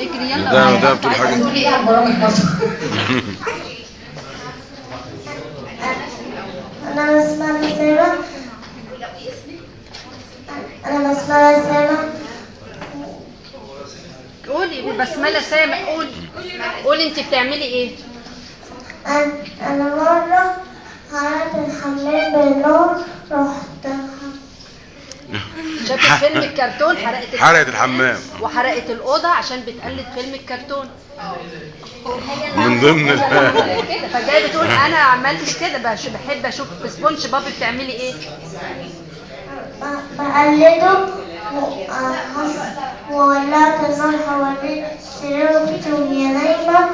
اجري يلا. ده بتقول حاجه. تقولي ايه على البرامج برضه؟ أنا بسمع رسالة. أنا بسمع رسالة. قولي بسملة سامع. قولي انت بتعملي ايه؟ أنا مرة حرقت الحمام بالنار، رحت شافت فيلم الكرتون حرقت الحمام وحرقت الأوضة عشان بتقلد فيلم الكرتون من ضمن كده. فجايه بتقول انا عملت كده، بحب اشوف سبونج بوب بتعملي ايه؟ بقلده وولعت النار حوالين السرير وكنت وهي نايمة.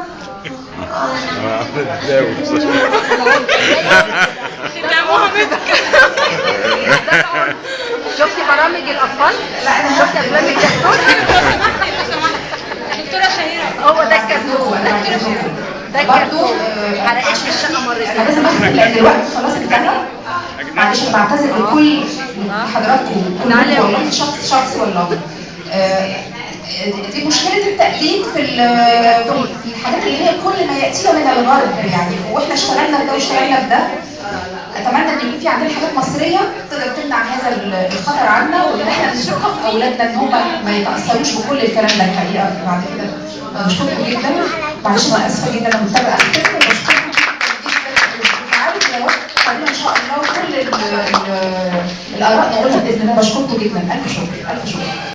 شفتي برامج الأطفال؟ شفتي أفلام الكرتون؟ دكتورة شهيرة هو ده الكرتون. ده الكرتون. حرقت لي الشقة انا لازم مرتين. اختم لان الوقت خلاص انتهى. معلش بعتذر لكل حضراتكم كلكم والله، شخص والله. دي مشكلة التقليد في الحاجات اللي هي كل ما يأتينا من الغرب يعني، واحنا اشتغلنا في ده واشتغلنا في ده. اتمنى ان يكون في عندنا حاجات مصريه تقدر تمنع هذا الخطر عنا، وان احنا نثقف اولادنا ان هم ما يتاثروش بكل الكلام ده الحقيقه بعد كده. بشكركم جدا، معلش انا اسفه جدا، انا مضطره اختم. بشكركم جدا، عارف لو خلينا ان شاء الله كل الاراء نقولها باذن الله. بشكركم جدا، الف شكر الف شكر.